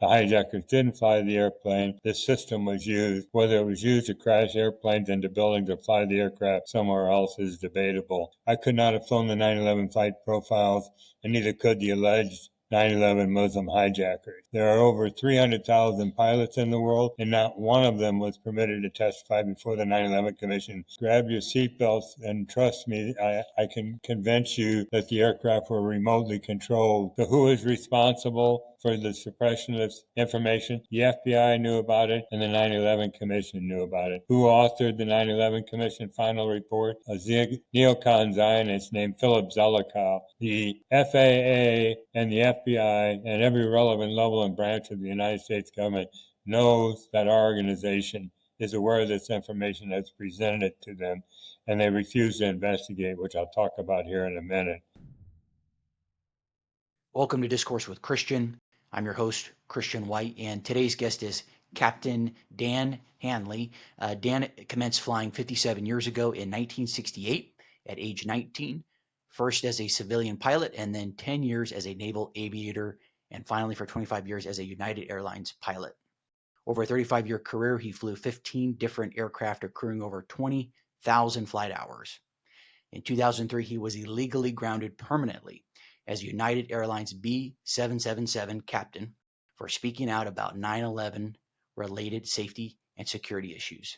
the hijackers didn't fly the airplane. This system was used. Whether it was used to crash airplanes into buildings or fly the aircraft somewhere else is debatable. I could not have flown the 9/11 flight profiles, and neither could the alleged 9/11 Muslim hijackers. There are over 300,000 pilots in the world, and not one of them was permitted to testify before the 9/11 Commission. Grab your seatbelts and trust me, I can convince you that the aircraft were remotely controlled. So who is responsible for the suppression of this information? The FBI knew about it, and the 9/11 Commission knew about it. Who authored the 9/11 Commission final report? A neocon Zionist named Philip Zelikow. The FAA and the FBI and every relevant level and branch of the United States government knows that our organization is aware of this information that's presented to them, and they refuse to investigate, which I'll talk about here in a minute. Welcome to Discourse with Christian. I'm your host, Christian White, and today's guest is Captain Dan Hanley. Dan commenced flying 57 years ago in 1968 at age 19, first as a civilian pilot and then 10 years as a naval aviator, and finally for 25 years as a United Airlines pilot. Over a 35-year career, he flew 15 different aircraft accruing over 20,000 flight hours. In 2003, he was illegally grounded permanently as United Airlines B777 captain for speaking out about 9/11 related safety and security issues.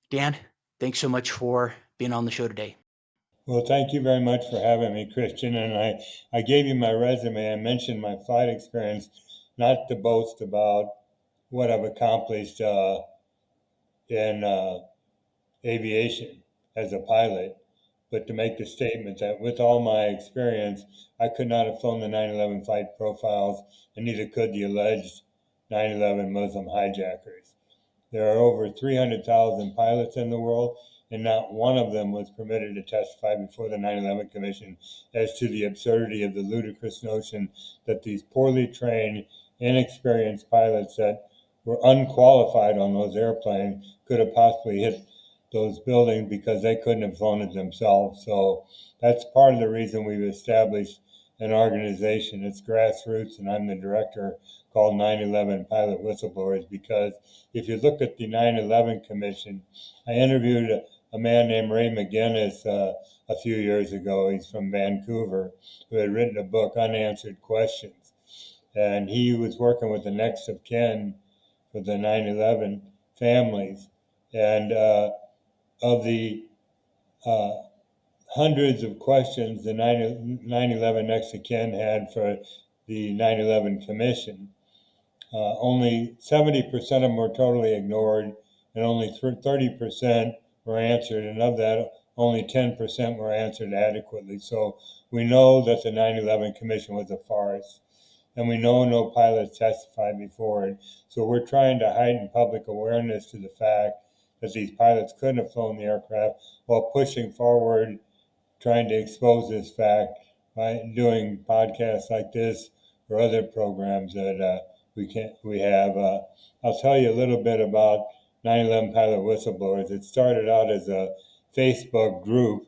Dan, thanks so much for being on the show today. Well, thank you very much for having me, Christian. And I gave you my resume. I mentioned my flight experience, not to boast about what I've accomplished in aviation as a pilot, but to make the statement that with all my experience, I could not have flown the 9/11 flight profiles, and neither could the alleged 9/11 Muslim hijackers. There are over 300,000 pilots in the world, and not one of them was permitted to testify before the 9/11 Commission as to the absurdity of the ludicrous notion that these poorly trained, inexperienced pilots that were unqualified on those airplanes could have possibly hit those buildings because they couldn't have flown it themselves. So that's part of the reason we've established an organization. It's grassroots, and I'm the director, called 9/11 Pilot Whistleblowers, because if you look at the 9/11 Commission, I interviewed a man named Ray McGinnis a few years ago. He's from Vancouver, who had written a book, Unanswered Questions. And he was working with the next of kin for the 9/11 families. And of the hundreds of questions the 9/11 next of kin had for the 9/11 Commission, only 70% of them were totally ignored, and only 30% were answered, and of that, only 10% were answered adequately. So we know that the 9/11 Commission was a farce, and we know no pilots testified before it. So we're trying to heighten public awareness to the fact that these pilots couldn't have flown the aircraft, while pushing forward, trying to expose this fact by doing podcasts like this or other programs that we have. I'll tell you a little bit about 9/11 Pilot Whistleblowers. It started out as a Facebook group.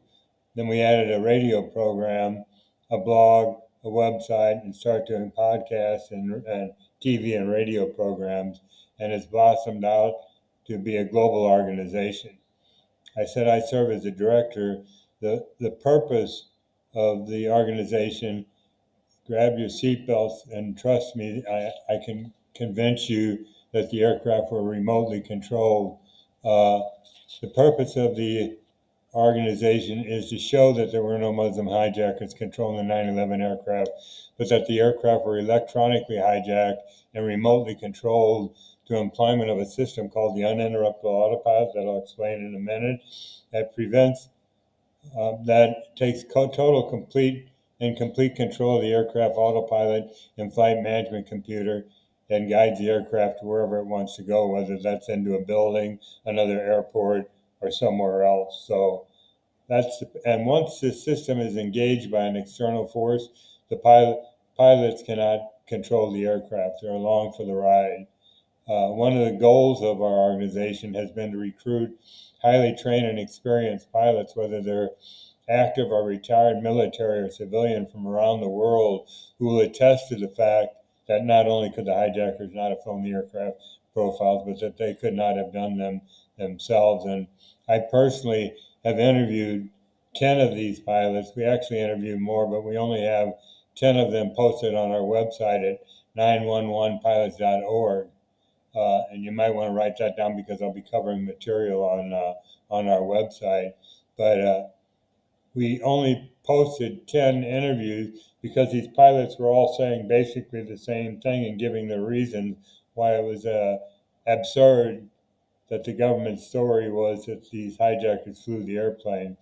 Then we added a radio program, a blog, a website, and started doing podcasts and TV and radio programs. And it's blossomed out to be a global organization. I said I serve as the director. The purpose of the organization, grab your seatbelts and trust me, I can convince you that the aircraft were remotely controlled. The purpose of the organization is to show that there were no Muslim hijackers controlling the 9/11 aircraft, but that the aircraft were electronically hijacked and remotely controlled through employment of a system called the uninterruptible autopilot that I'll explain in a minute, that prevents, that takes total, complete control of the aircraft autopilot and flight management computer, and guides the aircraft to wherever it wants to go, whether that's into a building, another airport, or somewhere else. So and once this system is engaged by an external force, the pilots cannot control the aircraft. They're along for the ride. One of the goals of our organization has been to recruit highly trained and experienced pilots, whether they're active or retired military or civilian, from around the world, who will attest to the fact that not only could the hijackers not have flown the aircraft profiles, but that they could not have done them themselves. And I personally have interviewed 10 of these pilots. We actually interviewed more, but we only have 10 of them posted on our website at 911pilots.org. And you might want to write that down because I'll be covering material on our website. But we only posted 10 interviews because these pilots were all saying basically the same thing and giving the reasons why it was absurd that the government story was that these hijackers flew the airplane.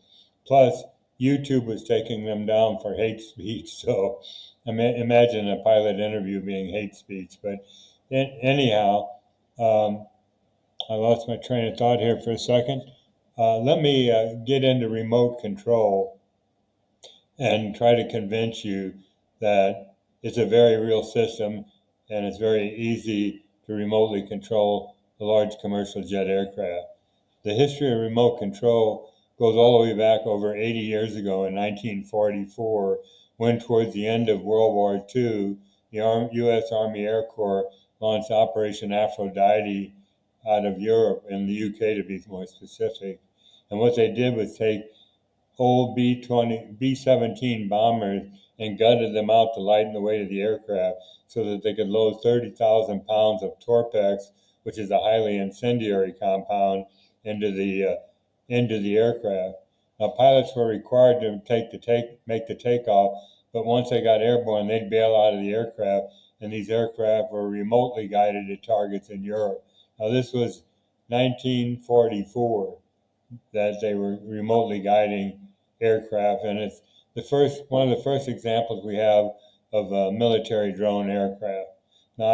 Plus, YouTube was taking them down for hate speech. So imagine a pilot interview being hate speech. But anyhow, I lost my train of thought here for a second. Let me get into remote control and try to convince you that it's a very real system and it's very easy to remotely control a large commercial jet aircraft. The history of remote control goes all the way back over 80 years ago in 1944, when towards the end of World War II, the U.S. Army Air Corps launched Operation Aphrodite out of Europe, in the UK to be more specific. And what they did was take old B-17 bombers and gutted them out to lighten the weight of the aircraft so that they could load 30,000 pounds of Torpex, which is a highly incendiary compound, into the aircraft. Now, pilots were required to make the takeoff, but once they got airborne, they'd bail out of the aircraft, and these aircraft were remotely guided at targets in Europe. Now, this was 1944 that they were remotely guiding aircraft, and it's one of the first examples we have of a military drone aircraft. Now,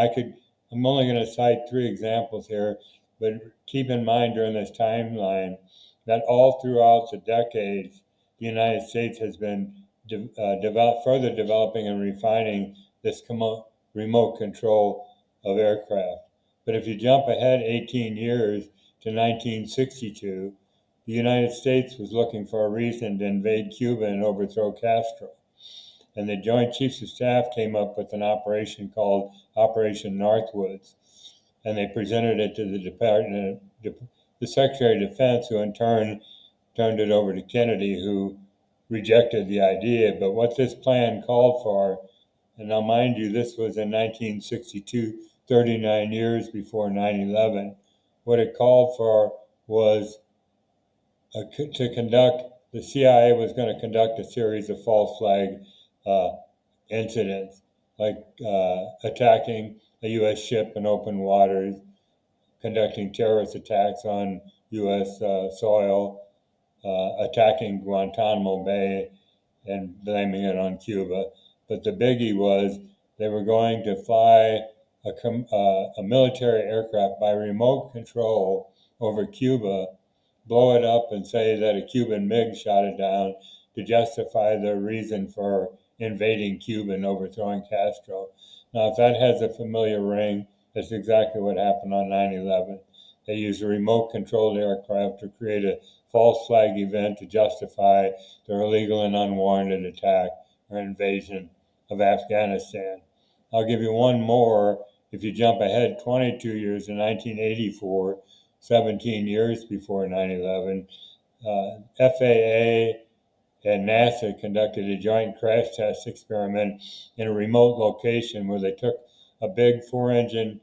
I'm only going to cite 3 examples here, but keep in mind during this timeline that all throughout the decades, the United States has been further developing and refining this remote control of aircraft. But if you jump ahead 18 years to 1962, the United States was looking for a reason to invade Cuba and overthrow Castro. And the Joint Chiefs of Staff came up with an operation called Operation Northwoods. And they presented it to the Secretary of Defense, who in turn turned it over to Kennedy, who rejected the idea. But what this plan called for, and now mind you, this was in 1962, 39 years before 9/11, what it called for was the CIA was going to conduct a series of false flag incidents, like attacking a U.S. ship in open waters, conducting terrorist attacks on U.S. soil, attacking Guantanamo Bay, and blaming it on Cuba. But the biggie was they were going to fly a military aircraft by remote control over Cuba, blow it up and say that a Cuban MiG shot it down to justify their reason for invading Cuba and overthrowing Castro. Now, if that has a familiar ring, that's exactly what happened on 9/11. They used a remote-controlled aircraft to create a false flag event to justify their illegal and unwarranted attack or invasion of Afghanistan. I'll give you one more. If you jump ahead 22 years to 1984, 17 years before 9/11, FAA and NASA conducted a joint crash test experiment in a remote location where they took a big 4-engine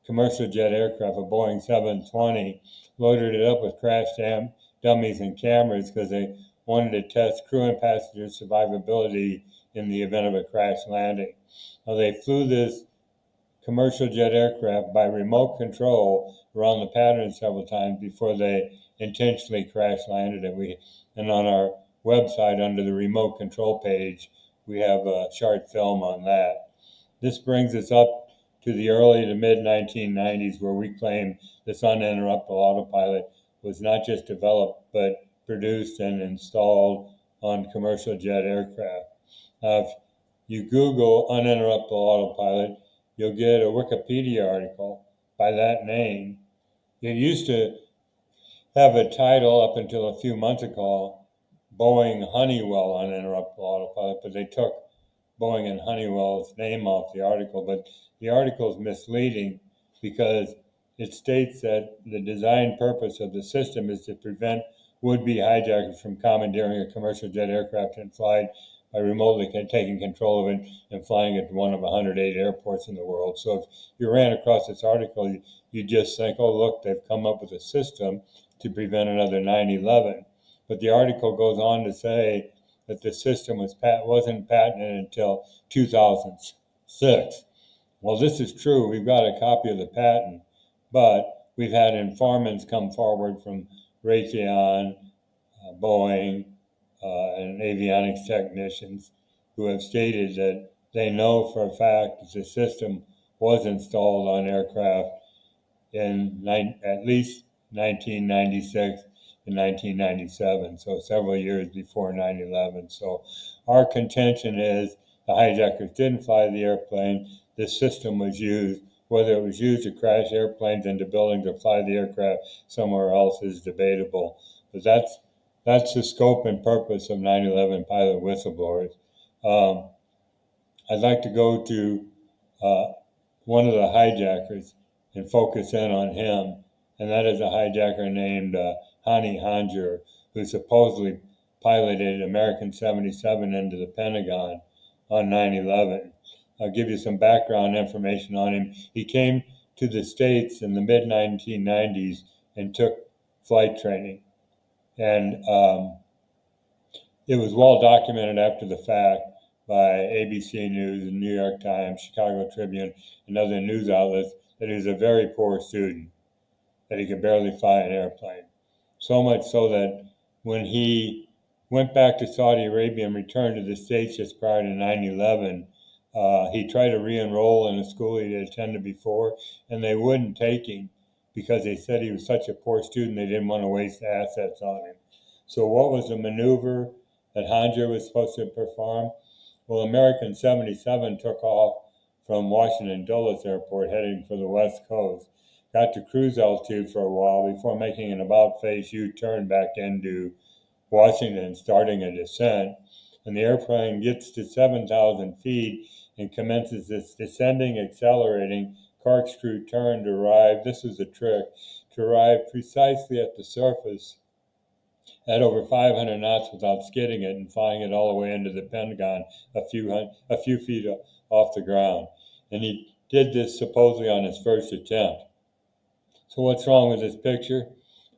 commercial jet aircraft, a Boeing 720, loaded it up with crash dummies and cameras because they wanted to test crew and passenger survivability in the event of a crash landing. Now, they flew this commercial jet aircraft by remote control around the pattern several times before they intentionally crash landed it. And on our website, under the remote control page, we have a short film on that. This brings us up to the early to mid 1990s, where we claim this uninterruptible autopilot was not just developed, but produced and installed on commercial jet aircraft. Now, if you Google uninterruptible autopilot, you'll get a Wikipedia article by that name. It used to have a title up until a few months ago, Boeing Honeywell uninterruptible autopilot, but they took Boeing and Honeywell's name off the article. But the article is misleading because it states that the design purpose of the system is to prevent would-be hijackers from commandeering a commercial jet aircraft and flying by remotely taking control of it and flying it to one of 108 airports in the world. So if you ran across this article, you just think, oh, look, they've come up with a system to prevent another 9/11. But the article goes on to say that the system wasn't patented until 2006. Well, this is true. We've got a copy of the patent, but we've had informants come forward from Raytheon, Boeing, and avionics technicians who have stated that they know for a fact that the system was installed on aircraft in at least 1996 and 1997, so several years before 9/11. So our contention is the hijackers didn't fly the airplane. This system was used. Whether it was used to crash airplanes into buildings or fly the aircraft somewhere else is debatable. But that's the scope and purpose of 9/11 pilot whistleblowers. I'd like to go to one of the hijackers and focus in on him, and that is a hijacker named Hani Hanjour, who supposedly piloted American 77 into the Pentagon on 9/11. I'll give you some background information on him. He came to the States in the mid-1990s and took flight training. And it was well documented after the fact by ABC News, the New York Times, Chicago Tribune, and other news outlets that he was a very poor student, that he could barely fly an airplane. So much so that when he went back to Saudi Arabia and returned to the States just prior to 9/11, he tried to re-enroll in a school he had attended before, and they wouldn't take him because they said he was such a poor student they didn't want to waste assets on him. So what was the maneuver that Hanjour was supposed to perform? Well, American 77 took off from Washington Dulles Airport heading for the West Coast, got to cruise altitude for a while before making an about-face U-turn back into Washington, starting a descent. And the airplane gets to 7,000 feet and commences this descending, accelerating corkscrew turn to arrive, this is a trick, to arrive precisely at the surface at over 500 knots without skidding it and flying it all the way into the Pentagon a few feet off the ground. And he did this supposedly on his first attempt. So what's wrong with this picture?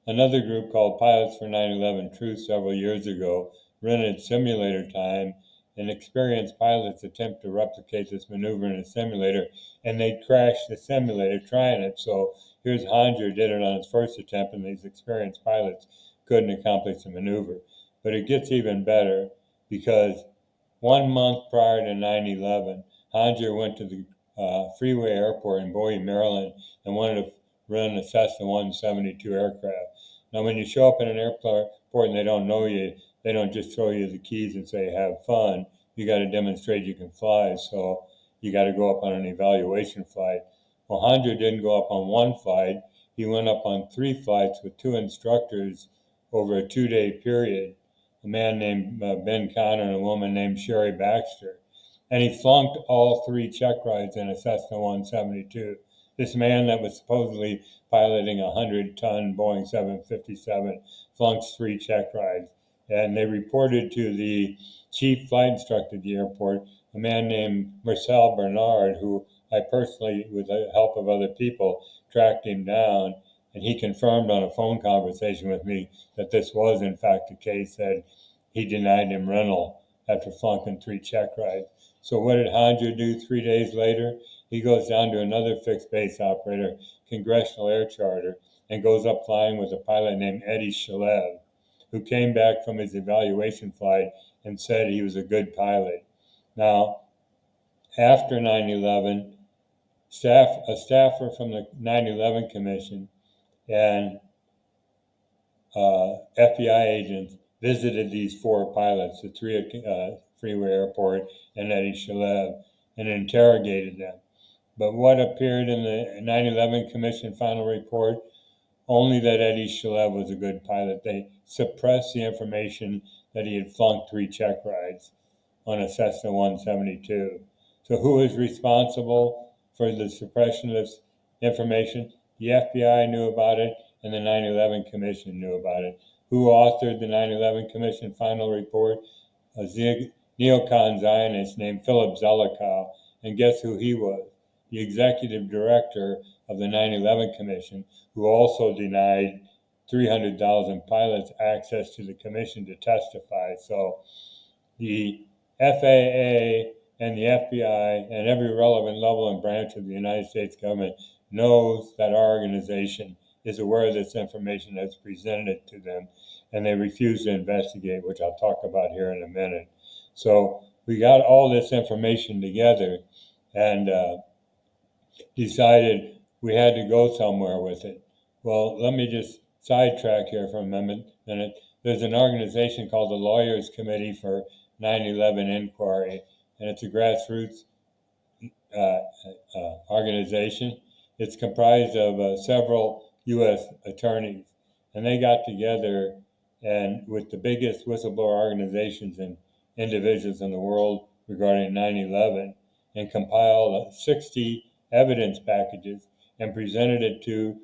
Another group called Pilots for 9/11 Truth several years ago rented simulator time and experienced pilots attempt to replicate this maneuver in a simulator, and they crashed the simulator trying it. So here's Hanjour did it on his first attempt, and these experienced pilots couldn't accomplish the maneuver. But it gets even better because 1 month prior to 9/11, Hanjour went to the Freeway Airport in Bowie, Maryland, and wanted to run a Cessna 172 aircraft. Now, when you show up in an airport and they don't know you, they don't just throw you the keys and say, have fun. You got to demonstrate you can fly, so you got to go up on an evaluation flight. Well, Hanjour didn't go up on one flight. He went up on 3 flights with 2 instructors over a 2-day period, a man named Ben Connor and a woman named Sherry Baxter. And he flunked all 3 check rides in a Cessna 172. This man that was supposedly piloting a 100-ton Boeing 757 flunks 3 check rides. And they reported to the chief flight instructor at the airport, a man named Marcel Bernard, who I personally, with the help of other people, tracked him down. And he confirmed on a phone conversation with me that this was, in fact, the case, that he denied him rental after flunking 3 check rides. So what did Hanjour do 3 days later? He goes down to another fixed base operator, Congressional Air Charter, and goes up flying with a pilot named Eddie Shalev, who came back from his evaluation flight and said he was a good pilot. Now, after 9/11, a staffer from the 9/11 Commission and FBI agents visited these 4 pilots, the 3 at Freeway Airport and Eddie Shalev, and interrogated them. But what appeared in the 9/11 Commission final report? Only that Eddie Shalev was a good pilot. They suppressed the information that he had flunked 3 check rides on a Cessna 172. So who is responsible for the suppression of this information. The FBI knew about it, and the 9/11 Commission knew about it. Who authored the 9/11 Commission final report? A neocon Zionist named Philip Zelikow. And guess who he was? The executive director of the 9/11 Commission, who also denied 300,000 pilots access to the commission to testify. So the FAA and the FBI and every relevant level and branch of the United States government knows that our organization is aware of this information that's presented to them, and they refuse to investigate, which I'll talk about here in a minute. So we got all this information together and decided we had to go somewhere with it. Well, let me just sidetrack here for a minute. There's an organization called the Lawyers Committee for 9/11 Inquiry, and it's a grassroots organization. It's comprised of several U.S. attorneys, and they got together and with the biggest whistleblower organizations and individuals in the world regarding 9/11 and compiled 60 evidence packages and presented it to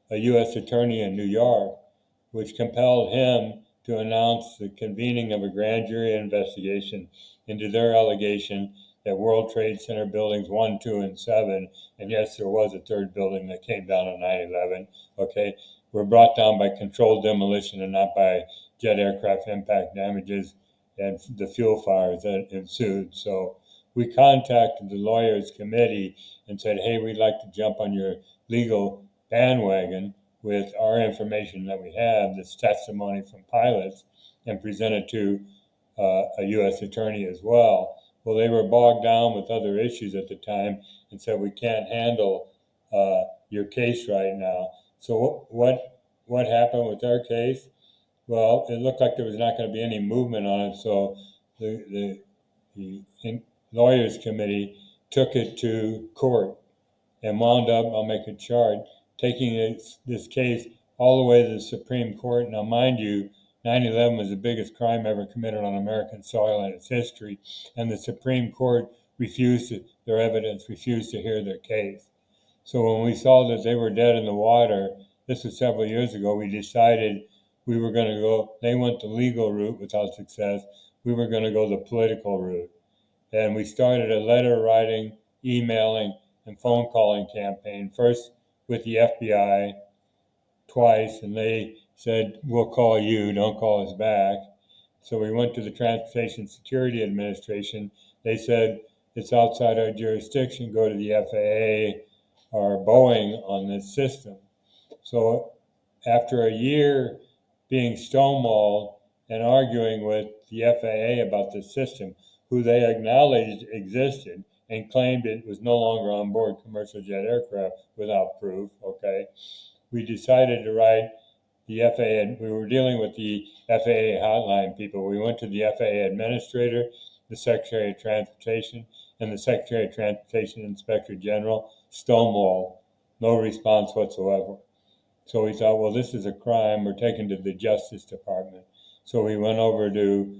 a U.S. attorney in New York, which compelled him to announce the convening of a grand jury investigation into their allegation that World Trade Center buildings 1, 2, and 7, and yes, there was a third building that came down on 9/11, okay, were brought down by controlled demolition and not by jet aircraft impact damages and the fuel fires that ensued. So we contacted the Lawyers Committee and said, hey, we'd like to jump on your legal bandwagon with our information that we have, this testimony from pilots, and present it to a U.S. attorney as well. Well, they were bogged down with other issues at the time and said, we can't handle your case right now. So what happened with our case? Well, it looked like there was not going to be any movement on it, so the Lawyers Committee took it to court and wound up, I'll make a chart, taking this case all the way to the Supreme Court. Now, mind you, 9/11 was the biggest crime ever committed on American soil in its history, and the Supreme Court refused their evidence, refused to hear their case. So when we saw that they were dead in the water, this was several years ago, we decided we were going to go, they went the legal route without success, we were going to go the political route. And we started a letter writing, emailing, and phone calling campaign, first with the FBI twice, and they said, we'll call you, don't call us back. So we went to the Transportation Security Administration. They said, it's outside our jurisdiction, go to the FAA or Boeing on this system. So after a year being stonewalled and arguing with the FAA about the system, who they acknowledged existed and claimed it was no longer on board commercial jet aircraft without proof, okay, we decided to write the FAA, and we were dealing with the FAA hotline people. We went to the FAA administrator, the Secretary of Transportation, and the Secretary of Transportation Inspector General, stonewalled, no response whatsoever. So we thought, well, this is a crime. We're taken to the Justice Department. So we went over to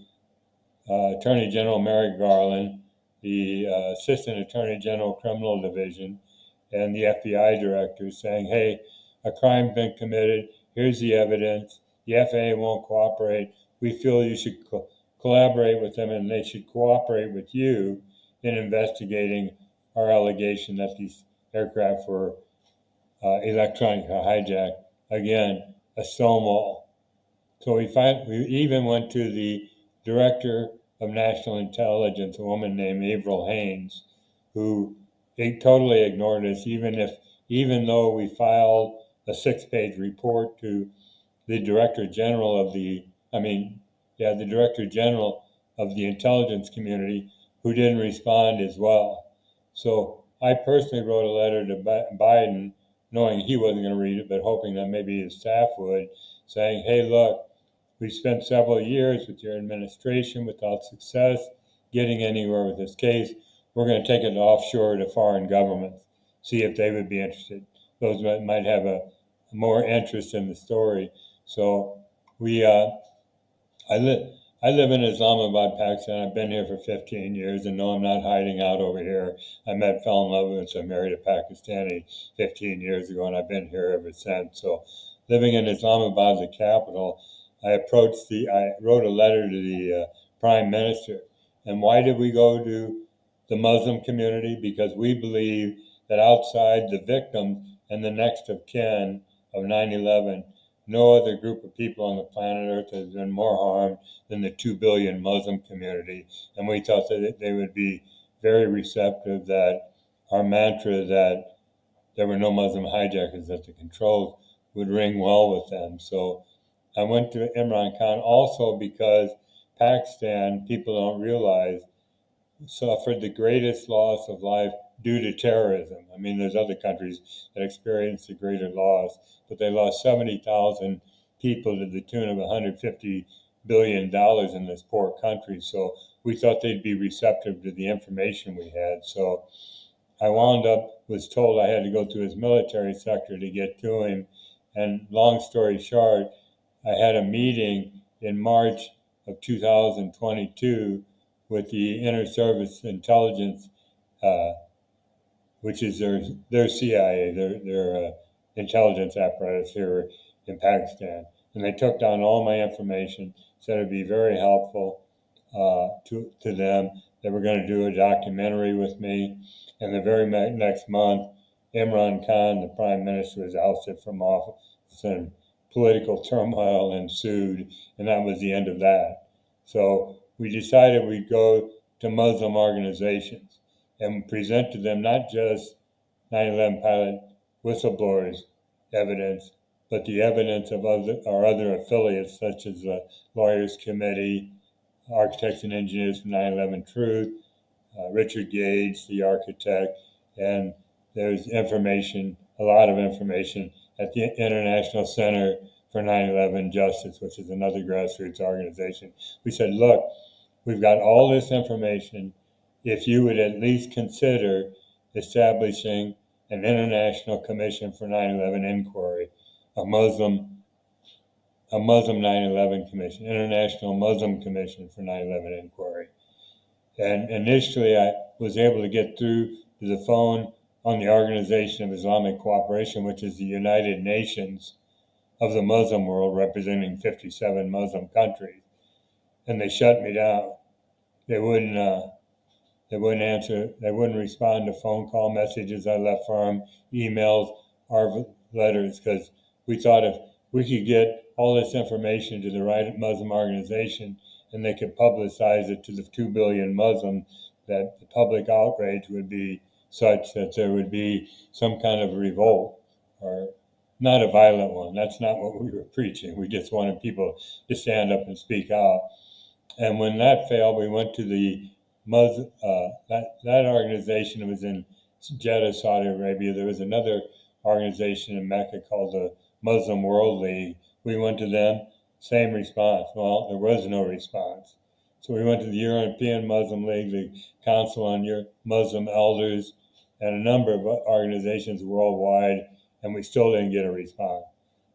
Attorney General Merrick Garland, the Assistant Attorney General Criminal Division, and the FBI director saying, hey, a crime's been committed. Here's the evidence. The FAA won't cooperate. We feel you should collaborate with them, and they should cooperate with you in investigating our allegation that these aircraft were electronically hijacked. Again, a stonewall. So we even went to the Director of National Intelligence, a woman named Avril Haines, who totally ignored us, even though we filed a 6-page report to the Director General of the Director General of the intelligence community, who didn't respond as well. So I personally wrote a letter to Biden, knowing he wasn't going to read it, but hoping that maybe his staff would, saying, hey, look, we spent several years with your administration without success getting anywhere with this case. We're going to take it offshore to foreign governments, see if they would be interested. Those might have a more interest in the story. So I live in Islamabad, Pakistan. I've been here for 15 years, and no, I'm not hiding out over here. fell in love with, so I married a Pakistani 15 years ago, and I've been here ever since. So, living in Islamabad, the capital, I wrote a letter to the Prime Minister. And why did we go to the Muslim community? Because we believe that outside the victims and the next of kin of 9/11, no other group of people on the planet Earth has been more harmed than the 2 billion Muslim community. And we thought that they would be very receptive, that our mantra that there were no Muslim hijackers at the controls would ring well with them. So I went to Imran Khan also because Pakistan, people don't realize, suffered the greatest loss of life due to terrorism. I mean, there's other countries that experienced a greater loss, but they lost 70,000 people to the tune of $150 billion in this poor country. So we thought they'd be receptive to the information we had. So I was told I had to go to his military sector to get to him. And long story short, I had a meeting in March of 2022 with the Inter-Service Intelligence, uh, which is their CIA, their intelligence apparatus here in Pakistan. And they took down all my information, said it'd be very helpful to them. They were going to do a documentary with me. And the very next month, Imran Khan, the prime minister, was ousted from office, and political turmoil ensued, and that was the end of that. So we decided we'd go to Muslim organizations and present to them not just 9/11 pilot whistleblowers evidence, but the evidence of our other affiliates, such as the Lawyers Committee, Architects and Engineers for 9/11 Truth, Richard Gage, the architect, and there's information, a lot of information, at the International Center for 9/11 Justice, which is another grassroots organization. We said, look, we've got all this information. If you would at least consider establishing an international commission for 9/11 inquiry, a Muslim a Muslim 9/11 commission, International Muslim Commission for 9/11 inquiry. And initially, I was able to get through to the phone on the Organization of Islamic Cooperation, which is the United Nations of the Muslim world, representing 57 Muslim countries, and they shut me down. They wouldn't. They wouldn't answer. They wouldn't respond to phone call messages I left for them, emails, or letters, because we thought if we could get all this information to the right Muslim organization and they could publicize it to the 2 billion Muslims, that the public outrage would be such that there would be some kind of revolt, or not a violent one. That's not what we were preaching. We just wanted people to stand up and speak out. And when that failed, we went to the that organization was in Jeddah, Saudi Arabia. There was another organization in Mecca called the Muslim World League. We went to them, same response. Well, there was no response. So we went to the European Muslim League, the Council on Muslim Elders, and a number of organizations worldwide, and we still didn't get a response.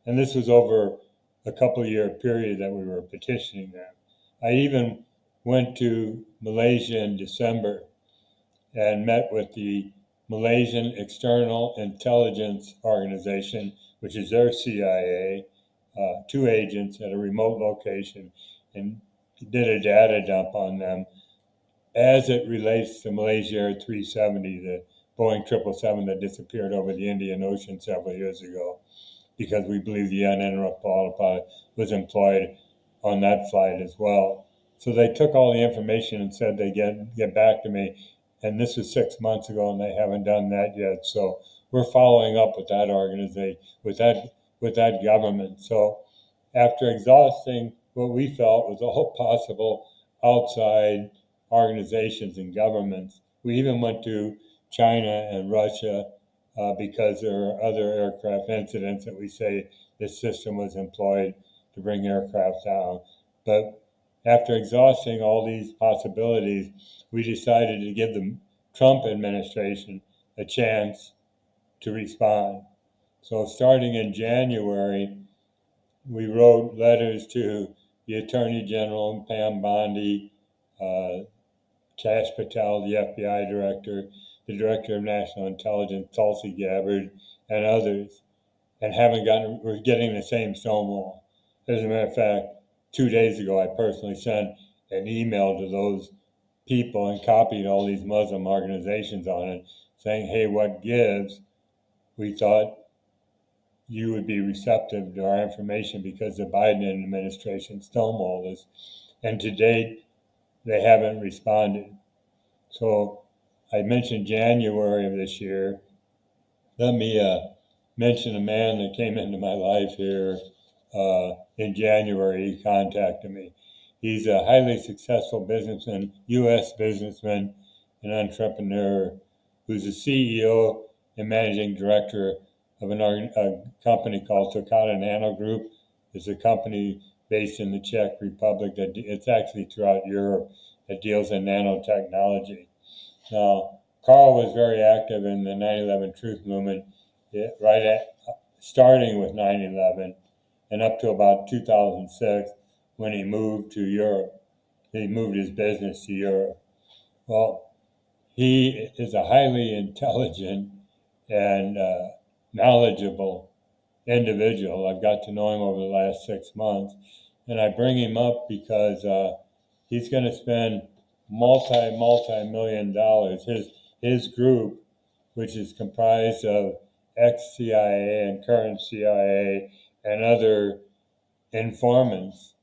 And this was over a couple year period that we were petitioning them. I even went to Malaysia in December and met with the Malaysian External Intelligence Organization, which is their CIA, two agents at a remote location, and did a data dump on them as it relates to Malaysia Air 370, the Boeing 777 that disappeared over the Indian Ocean several years ago, because we believe the uninterruptible autopilot was employed on that flight as well. So they took all the information and said they'd get back to me. And this was 6 months ago, and they haven't done that yet. So we're following up with that organization, with that government. So after exhausting what we felt was all possible outside organizations and governments, we even went to China and Russia because there are other aircraft incidents that we say this system was employed to bring aircraft down. But after exhausting all these possibilities, we decided to give the Trump administration a chance to respond. So starting in January, we wrote letters to the Attorney General, Pam Bondi, Kash Patel, the FBI director, the Director of National Intelligence, Tulsi Gabbard, and others, and we're getting the same stonewall. As a matter of fact, 2 days ago, I personally sent an email to those people and copied all these Muslim organizations on it, saying, hey, what gives? We thought you would be receptive to our information because the Biden administration stonewalled us. And to date, they haven't responded. So I mentioned January of this year. Let me mention a man that came into my life here in January. He contacted me. He's a highly successful businessman, U.S. businessman and entrepreneur, who's the CEO and managing director of a company called Takata Nano Group. It's a company based in the Czech Republic. It's actually throughout Europe that deals in nanotechnology. Now, Carl was very active in the 9/11 Truth Movement, starting with 9/11 and up to about 2006 when he moved to Europe. He moved his business to Europe. Well, he is a highly intelligent and knowledgeable individual. I've got to know him over the last 6 months, and I bring him up because he's going to spend multi-million dollars. His group, which is comprised of ex-CIA and current CIA and other informants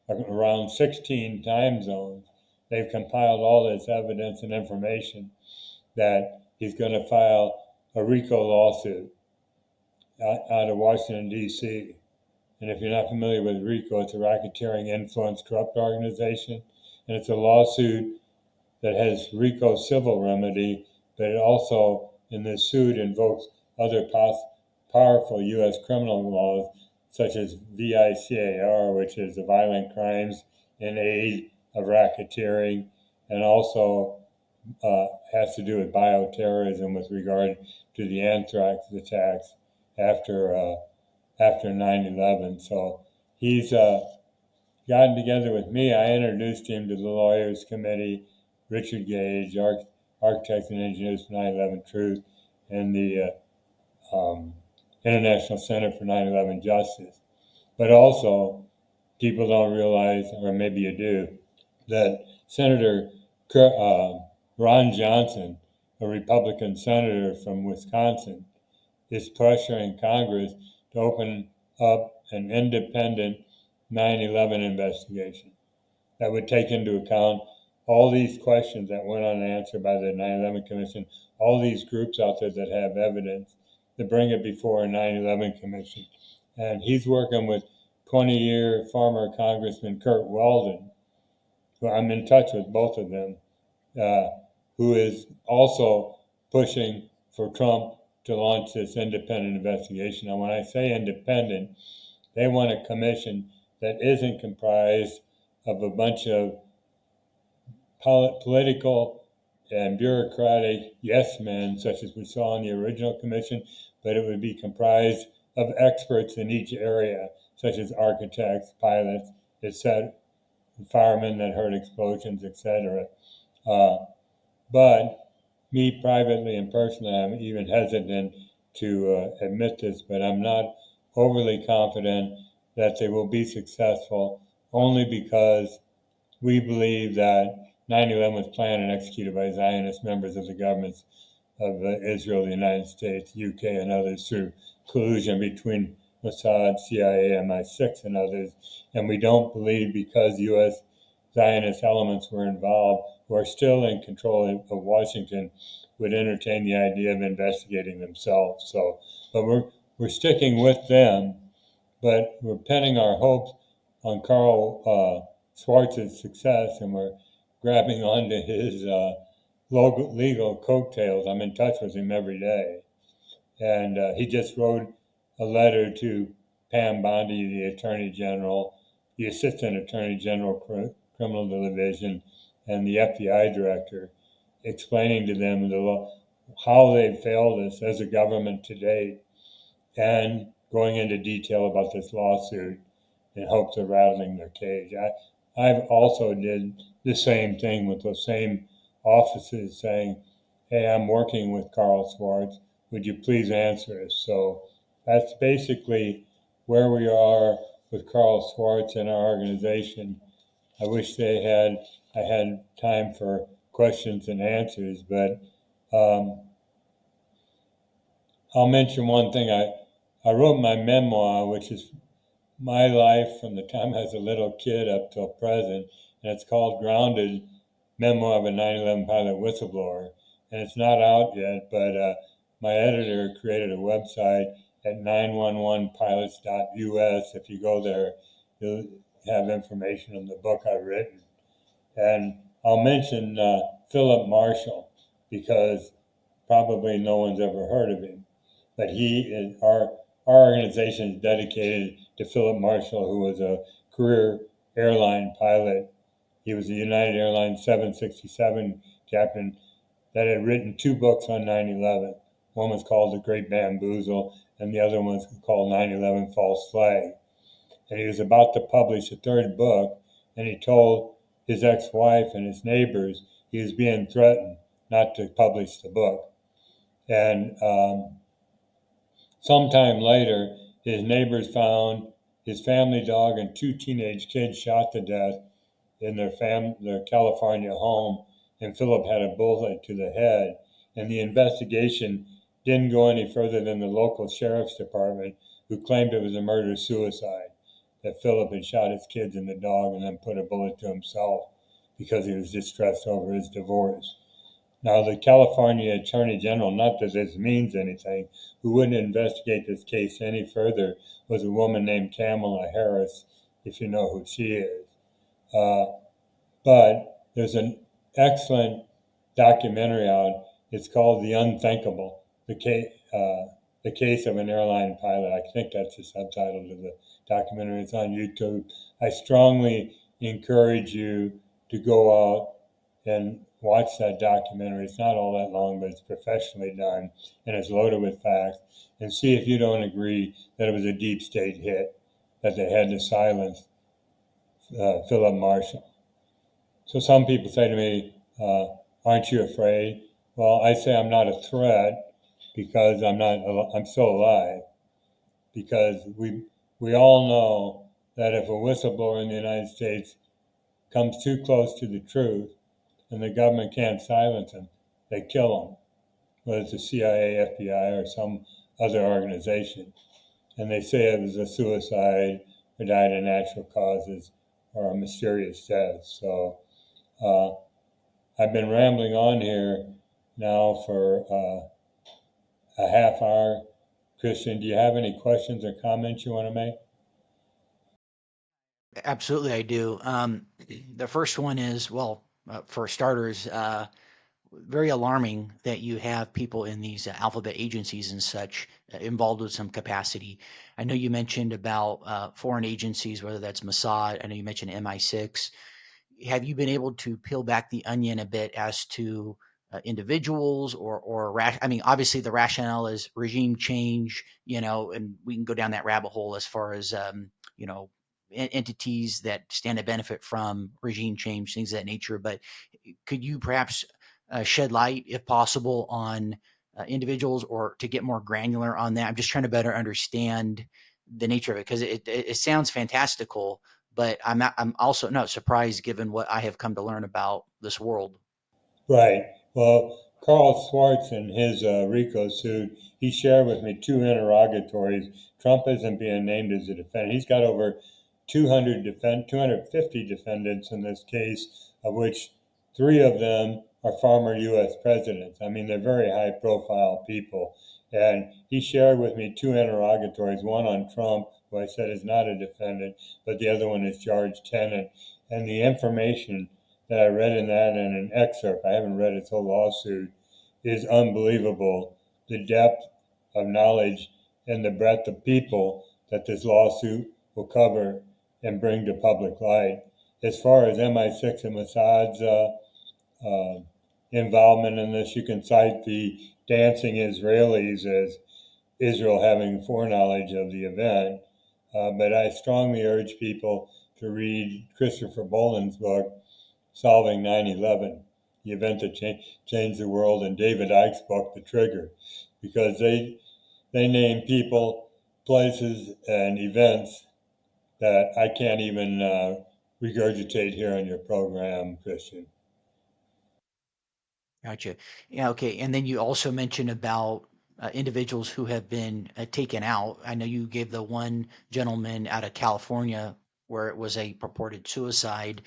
around 16 time zones, they've compiled all this evidence and information that he's going to file a RICO lawsuit out of Washington, D.C. And if you're not familiar with RICO, it's a racketeering influence corrupt organization. And it's a lawsuit that has RICO civil remedy, but it also, in this suit, invokes other powerful U.S. criminal laws, such as VICAR, which is the violent crimes in aid of racketeering, and also has to do with bioterrorism with regard to the anthrax attacks after 9/11. So he's gotten together with me. I introduced him to the Lawyers Committee, Richard Gage, Architects and Engineers for 9/11 Truth, and the International Center for 9/11 Justice. But also, people don't realize, or maybe you do, that Senator Ron Johnson, a Republican senator from Wisconsin, is pressuring Congress to open up an independent 9/11 investigation that would take into account all these questions that went unanswered by the 9/11 Commission, all these groups out there that have evidence, to bring it before a 9/11 Commission. And he's working with 20-year former Congressman Kurt Weldon, who I'm in touch with both of them, who is also pushing for Trump to launch this independent investigation. And when I say independent, they want a commission that isn't comprised of a bunch of political and bureaucratic yes men, such as we saw in the original commission, but it would be comprised of experts in each area, such as architects, pilots, etc., firemen that heard explosions, etc. But me privately and personally, I'm even hesitant to admit this, but I'm not overly confident that they will be successful, only because we believe that 9/11 was planned and executed by Zionist members of the governments of Israel, the United States, UK, and others through collusion between Mossad, CIA, MI6, and others. And we don't believe, because U.S. Zionist elements were involved, who are still in control of Washington, would entertain the idea of investigating themselves. So, but we're sticking with them, but we're pinning our hopes on Carl Schwartz's success, and we're grabbing onto his legal coattails. I'm in touch with him every day. And he just wrote a letter to Pam Bondi, the Attorney General, the Assistant Attorney General, Criminal Division, and the FBI Director, explaining to them how they failed us as a government to date, and going into detail about this lawsuit in hopes of rattling their cage. I've also did the same thing with those same offices saying, hey, I'm working with Carl Schwartz. Would you please answer us? So that's basically where we are with Carl Schwartz and our organization. I wish I had time for questions and answers, but I'll mention one thing. I wrote my memoir, which is my life from the time I was a little kid up till present, and it's called Grounded, Memoir of a 9/11 Pilot Whistleblower. And it's not out yet, but my editor created a website at 911pilots.us. If you go there, you'll have information on the book I've written. And I'll mention Philip Marshall because probably no one's ever heard of him. But he is our organization is dedicated to Philip Marshall, who was a career airline pilot. He was a United Airlines 767 captain that had written two books on 9/11. One was called The Great Bamboozle, and the other one was called 9/11 False Flag. And he was about to publish a third book, and he told his ex-wife and his neighbors he was being threatened not to publish the book. And sometime later, his neighbors found his family dog and two teenage kids shot to death in their California home, and Philip had a bullet to the head. And the investigation didn't go any further than the local sheriff's department, who claimed it was a murder-suicide, that Philip had shot his kids and the dog and then put a bullet to himself because he was distressed over his divorce. Now, the California Attorney General, not that this means anything, who wouldn't investigate this case any further was a woman named Kamala Harris, if you know who she is. But there's an excellent documentary out. It's called The Unthinkable, the case of an airline pilot. I think that's the subtitle of the documentary. It's on YouTube. I strongly encourage you to go out and watch that documentary. It's not all that long, but it's professionally done and it's loaded with facts. And see if you don't agree that it was a deep state hit, that they had to silence Philip Marshall. So some people say to me, aren't you afraid? Well, I say I'm not a threat because I'm still alive. Because we all know that if a whistleblower in the United States comes too close to the truth and the government can't silence him, they kill him, whether it's the CIA, FBI, or some other organization. And they say it was a suicide or died of natural causes or a mysterious death. So I've been rambling on here now for a half hour. Christian, do you have any questions or comments you want to make? Absolutely, I do. The first one is, well, for starters, very alarming that you have people in these alphabet agencies and such involved with some capacity. I know you mentioned about foreign agencies, whether that's Mossad. I know you mentioned MI6. Have you been able to peel back the onion a bit as to individuals I mean, obviously the rationale is regime change, and we can go down that rabbit hole as far as, entities that stand to benefit from regime change, things of that nature. But could you perhaps shed light, if possible, on individuals or to get more granular on that? I'm just trying to better understand the nature of it because it sounds fantastical, but I'm also not surprised given what I have come to learn about this world. Right. Well, Carl Schwartz in his RICO suit, he shared with me two interrogatories. Trump isn't being named as a defendant. He's got over 250 defendants in this case, of which three of them are former U.S. presidents. I mean, they're very high-profile people. And he shared with me two interrogatories, one on Trump, who I said is not a defendant, but the other one is George Tenet. And the information that I read in that in an excerpt, I haven't read its whole lawsuit, is unbelievable. The depth of knowledge and the breadth of people that this lawsuit will cover and bring to public light. As far as MI6 and Mossad's involvement in this, you can cite the dancing Israelis as Israel having foreknowledge of the event. But I strongly urge people to read Christopher Boland's book, Solving 9/11, the event that changed the world, and David Icke's book, The Trigger, because they name people, places, and events that I can't even regurgitate here on your program, Christian. Gotcha. Yeah. Okay. And then you also mentioned about individuals who have been taken out. I know you gave the one gentleman out of California where it was a purported suicide.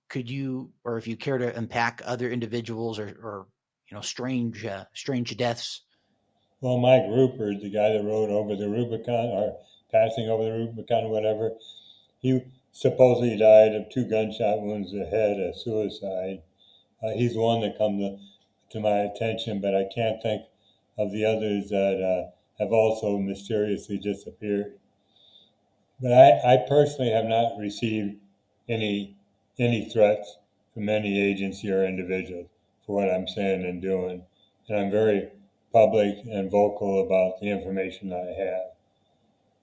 Could you, or if you care to unpack other individuals or strange deaths? Well, Mike Rupert, the guy that rode over the Rubicon or passing over the Rubicon or whatever, he supposedly died of 2 gunshot wounds to the head, a suicide. He's one that comes to my attention, but I can't think of the others that have also mysteriously disappeared. But I personally have not received any threats from any agency or individual for what I'm saying and doing, and I'm very public and vocal about the information I have.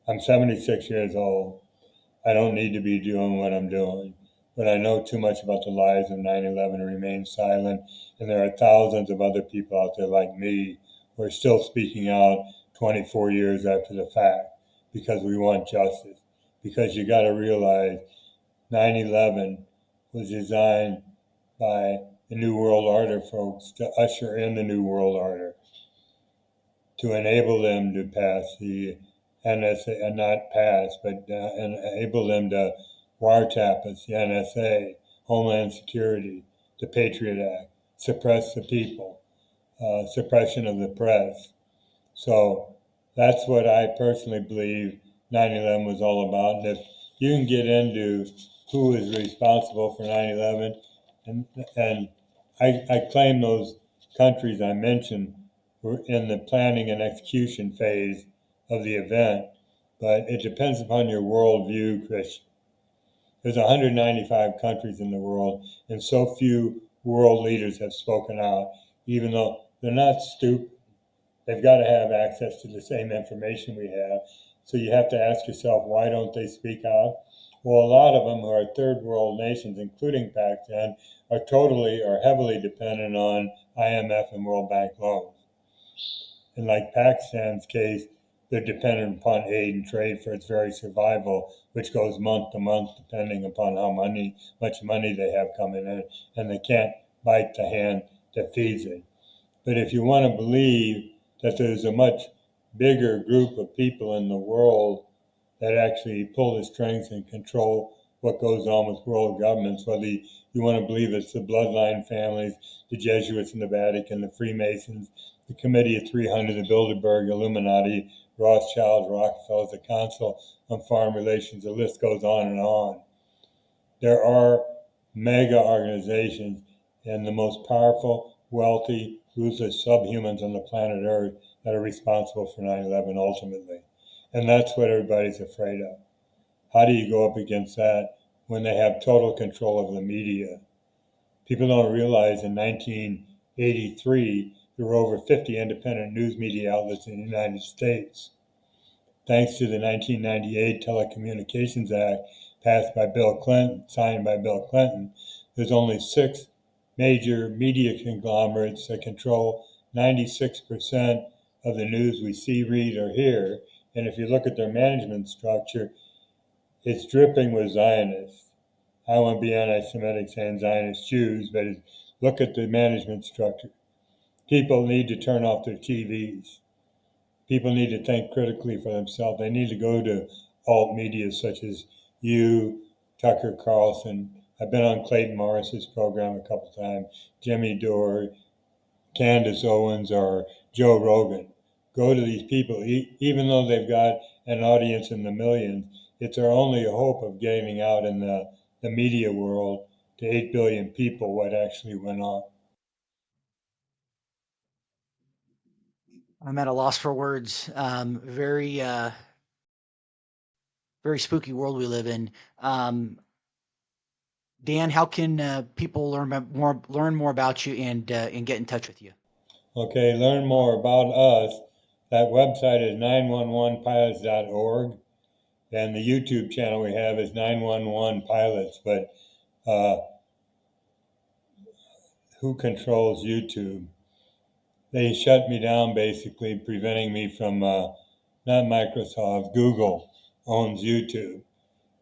I'm 76 years old. I don't need to be doing what I'm doing, but I know too much about the lies of 9/11 to remain silent, and there are thousands of other people out there like me who are still speaking out 24 years after the fact because we want justice. Because you got to realize 9/11 was designed by the New World Order folks to usher in the New World Order, to enable them to pass the NSA, and not pass, but enable them to wiretap us, the NSA, Homeland Security, the Patriot Act, suppress the people, suppression of the press. So that's what I personally believe 9/11 was all about. And if you can get into who is responsible for 9/11, and I claim those countries I mentioned were in the planning and execution phase of the event, but it depends upon your worldview, Christian. There's 195 countries in the world, and so few world leaders have spoken out, even though they're not stupid. They've got to have access to the same information we have. So you have to ask yourself, why don't they speak out? Well, a lot of them who are third world nations, including Pakistan, are totally or heavily dependent on IMF and World Bank loans. In like Pakistan's case, they're dependent upon aid and trade for its very survival, which goes month to month depending upon how much money they have coming in, and they can't bite the hand that feeds it. But if you want to believe that there's a much bigger group of people in the world that actually pull the strings and control what goes on with world governments, whether you want to believe it's the bloodline families, the Jesuits in the Vatican, the Freemasons, the Committee of 300, the Bilderberg, Illuminati, Rothschilds, Rockefellers, the Council on Foreign Relations, the list goes on and on. There are mega organizations and the most powerful, wealthy, ruthless subhumans on the planet Earth that are responsible for 9/11 ultimately. And that's what everybody's afraid of. How do you go up against that when they have total control of the media? People don't realize in 1983, there were over 50 independent news media outlets in the United States. Thanks to the 1998 Telecommunications Act passed by Bill Clinton, signed by Bill Clinton, there's only 6 major media conglomerates that control 96% of the news we see, read, or hear. And if you look at their management structure, it's dripping with Zionists. I don't want to be anti-Semitic saying Zionist Jews, but look at the management structure. People need to turn off their TVs. People need to think critically for themselves. They need to go to alt media such as you, Tucker Carlson. I've been on Clayton Morris's program a couple times, Jimmy Dore, Candace Owens, or Joe Rogan. Go to these people, even though they've got an audience in the millions. It's our only hope of getting out in the media world to 8 billion people what actually went on. I'm at a loss for words. Very spooky world we live in. Dan, how can people learn more about you and get in touch with you? Okay, learn more about us. That website is 911pilots.org. And the YouTube channel we have is 911 Pilots, but who controls YouTube? They shut me down, basically preventing me from, not Microsoft, Google owns YouTube.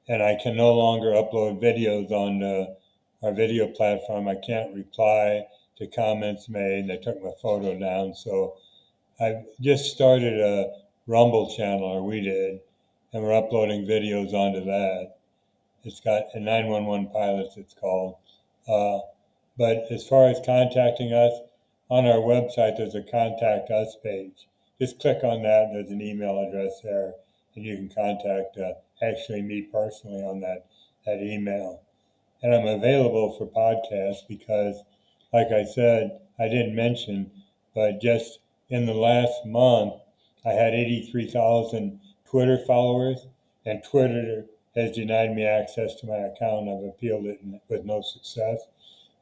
And I can no longer upload videos on our video platform. I can't reply to comments made. They took my photo down. So I just started a Rumble channel, or we did, and we're uploading videos onto that. It's got a 911 Pilots, it's called. Uh, but as far as contacting us, on our website, there's a contact us page. Just click on that. There's an email address there, and you can contact actually me personally on that email. And I'm available for podcasts because, like I said, I didn't mention, but just in the last month, I had 83,000 Twitter followers, and Twitter has denied me access to my account. I've appealed it with no success.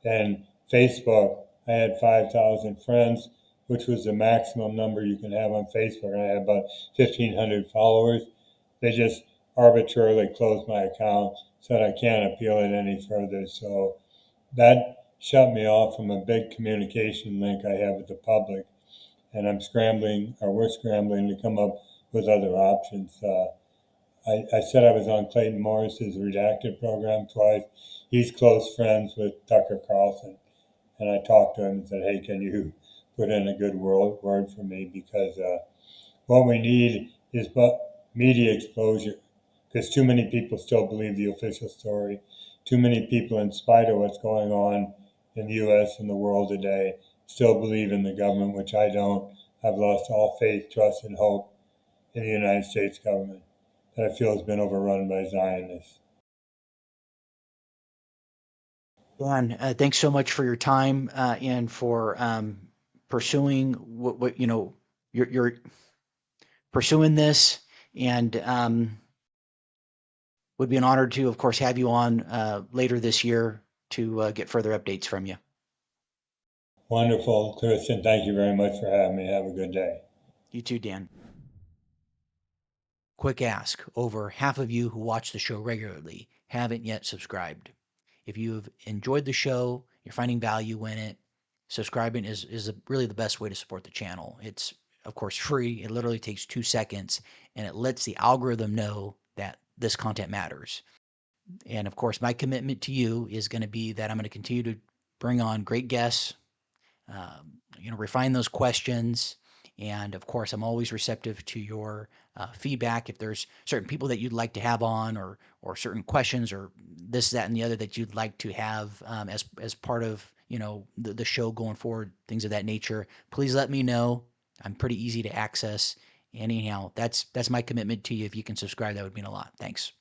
And Facebook, I had 5,000 friends, which was the maximum number you can have on Facebook. And I had about 1,500 followers. They just arbitrarily closed my account, said I can't appeal it any further. So that shut me off from a big communication link I have with the public. And I'm scrambling, or we're scrambling to come up with other options. I said I was on Clayton Morris's redacted program twice. He's close friends with Tucker Carlson. And I talked to him and said, hey, can you put in a good word for me? Because what we need is media exposure. Because too many people still believe the official story. Too many people, in spite of what's going on in the U.S. and the world today, still believe in the government, which I don't. I've lost all faith, trust, and hope in the United States government that I feel has been overrun by Zionists. Dan, thanks so much for your time and for pursuing what you're pursuing this, and would be an honor to, of course, have you on later this year to get further updates from you. Wonderful, Christian. Thank you very much for having me. Have a good day. You too, Dan. Quick ask: over half of you who watch the show regularly haven't yet subscribed. If you've enjoyed the show, you're finding value in it, subscribing is really the best way to support the channel. It's, of course, free. It literally takes 2 seconds, and it lets the algorithm know that this content matters. And of course, my commitment to you is going to be that I'm going to continue to bring on great guests, refine those questions. And of course, I'm always receptive to your feedback. If there's certain people that you'd like to have on, or certain questions, or this, that, and the other that you'd like to have as part of the show going forward, things of that nature, please let me know. I'm pretty easy to access. Anyhow, that's my commitment to you. If you can subscribe, that would mean a lot. Thanks.